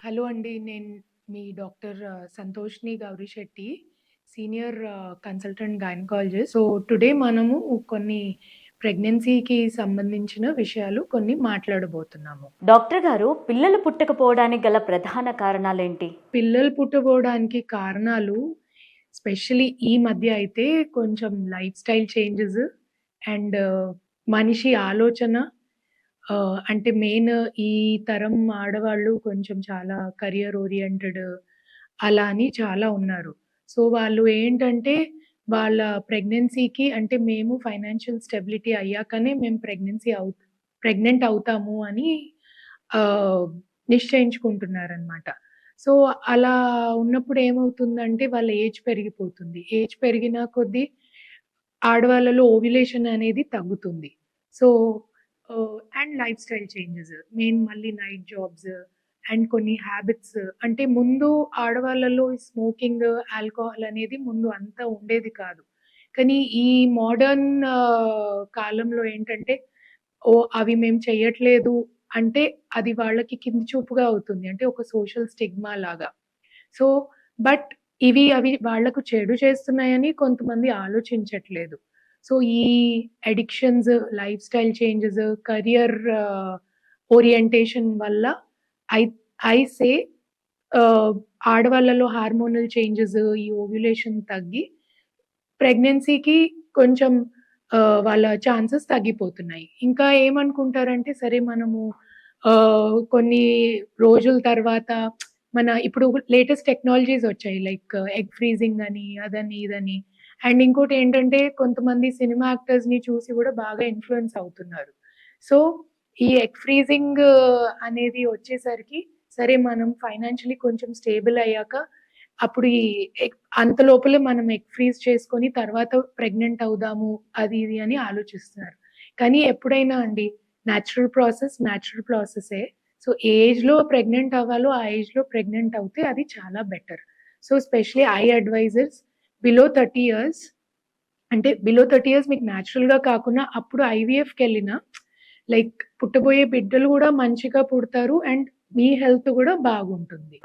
Hello అండి. నేను మీ డాక్టర్ సంతోష్‌ని Gourisetti, senior consultant gynaecologist. So, today మనము కొన్ని ప్రెగ్నెన్సీకి సంబంధించిన విషయాలు కొన్ని మాట్లాడబోతున్నాము. డాక్టర్ గారు, పిల్లలు పుట్టకపోవడానికి గల ప్రధాన కారణాలేంటి? పిల్లలు పుట్టబోవడానికి కారణాలు స్పెషల్లీ ఈ మధ్య అయితే కొంచెం లైఫ్ స్టైల్ చేంజెస్ అండ్ మనిషి ఆలోచన అంటే మెయిన్ ఈ తరం ఆడవాళ్ళు కొంచెం చాలా కెరియర్ ఓరియెంటెడ్ అలా అని చాలా ఉన్నారు. సో, వాళ్ళు ఏంటంటే వాళ్ళ ప్రెగ్నెన్సీకి అంటే మేము ఫైనాన్షియల్ స్టెబిలిటీ అయ్యాకనే మేము ప్రెగ్నెంట్ అవుతాము అని ఆహ్, నిశ్చయించుకుంటున్నారనమాట. సో, అలా ఉన్నప్పుడు ఏమవుతుందంటే వాళ్ళ ఏజ్ పెరిగిపోతుంది. ఏజ్ పెరిగిన కొద్దీ ఆడవాళ్ళలో ఓవ్యులేషన్ అనేది తగ్గుతుంది. So, and life style changes. Main మళ్ళీ నైట్ జాబ్స్ అండ్ కొన్ని హ్యాబిట్స్ అంటే ముందు ఆడవాళ్ళలో స్మోకింగ్, ఆల్కహాల్ అనేది ముందు అంత ఉండేది కాదు. కానీ ఈ మోడర్న్ కాలంలో ఏంటంటే అవి మేము చెయ్యట్లేదు అంటే అది వాళ్ళకి కింది చూపుగా అవుతుంది. అంటే ఒక సోషల్ స్టిగ్మా లాగా. సో, బట్ అవి వాళ్ళకు చెడు చేస్తున్నాయని కొంతమంది ఆలోచించట్లేదు. సో, ఈ addictions, life style changes, career orientation వల్ల ఐ ఐ సే ఆహ్, ఆడవాళ్ళలో హార్మోనల్ చేంజెస్, ఈ ఓవ్యులేషన్ తగ్గి ప్రెగ్నెన్సీకి కొంచెం వాళ్ళ ఛాన్సెస్ తగ్గిపోతున్నాయి. ఇంకా ఏమనుకుంటారంటే సరే మనము కొన్ని రోజుల తర్వాత ఇప్పుడు లేటెస్ట్ టెక్నాలజీస్ వచ్చాయి. లైక్ ఎగ్ ఫ్రీజింగ్ అని, అదని, ఇదని. అండ్ ఇంకోటేంటంటే కొంతమంది సినిమా యాక్టర్స్‌ని చూసి గూడా బాగా ఇన్‌ఫ్లూయెన్స్ అవుతున్నారు. సో, ఈ ఎగ్ ఫ్రీజింగ్ అనేది వచ్చేసరికి సరే మనం ఫైనాన్షియల్లీ కొంచెం స్టేబుల్ అయ్యాక అప్పుడు ఈ అంత లోపలే మనం ఎగ్ ఫ్రీజ్ చేసుకొని తర్వాత ప్రెగ్నెంట్ అవుదాము అది ఇది అని ఆలోచిస్తున్నారు. కానీ ఎప్పుడైనా అండి న్యాచురల్ ప్రాసెసే. సో, ఏ ఏజ్‌లో ప్రెగ్నెంట్ అవ్వాలో ఆ ఏజ్‌లో ప్రెగ్నెంట్ అవుతే అది చాలా better. So, specially I advisers below 30 years అంటే బిలో 30 ఇయర్స్ మీకు న్యాచురల్‌గా కాకున్నా అప్పుడు ఐవీఎఫ్‌కెళ్ళినా లైక్ పుట్టబోయే బిడ్డలు గూడా మంచిగా పుడతారు అండ్ మీ హెల్త్ గూడా బాగుంటుంది.